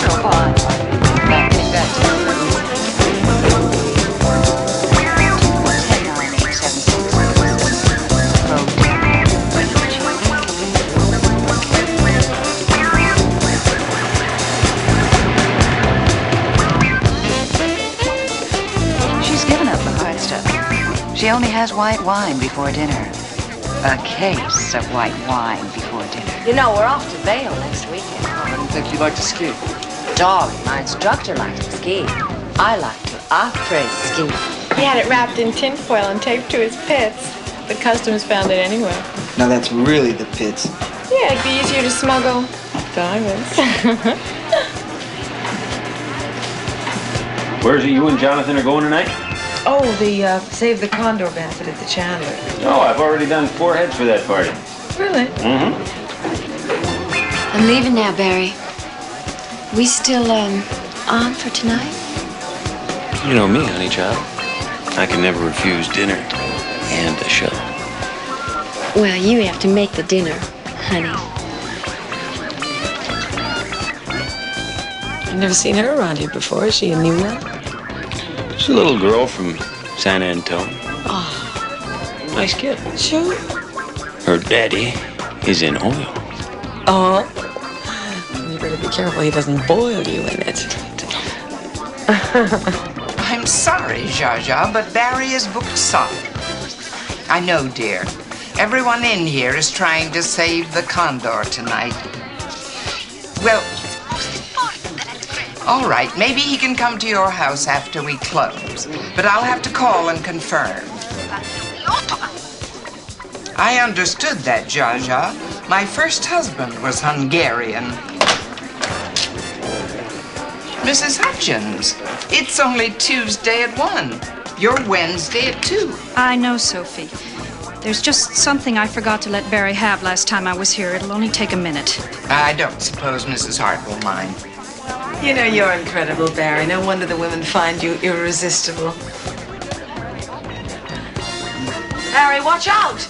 Sure, fine. Back in that 109876. She's given up the hard stuff. She only has white wine before dinner. A case of white wine before dinner. You know, we're off to Vail next weekend. I didn't think you liked to ski. Darling, my instructor likes to ski. I like to après-ski. He had it wrapped in tinfoil and taped to his pits. The customs found it anyway. Now that's really the pits. Yeah, it'd be easier to smuggle diamonds. Where's it you and Jonathan are going tonight? Oh, the Save the Condor benefit at the Chandler. Oh, I've already done 4 heads for that party. Really? Mm-hmm. I'm leaving now, Barry. We still, on for tonight? You know me, honey child. I can never refuse dinner and the show. Well, you have to make the dinner, honey. I've never seen her around here before. Is she a new one? She's a little girl from San Antonio. Oh, Nice kid. sure. Her daddy is in oil. Oh, you better be careful he doesn't boil you in it. I'm sorry, Zsa Zsa, but Barry is booked solid. I know, dear. Everyone in here is trying to save the Condor tonight. Well, all right, maybe he can come to your house after we close, but I'll have to call and confirm. I understood that, Zsa Zsa. My first husband was Hungarian. Mrs. Hutchins, it's only Tuesday at 1. You're Wednesday at 2. I know, Sophie. There's just something I forgot to let Barry have last time I was here. It'll only take a minute. I don't suppose Mrs. Hart will mind. You know, you're incredible, Barry. No wonder the women find you irresistible. Barry, watch out!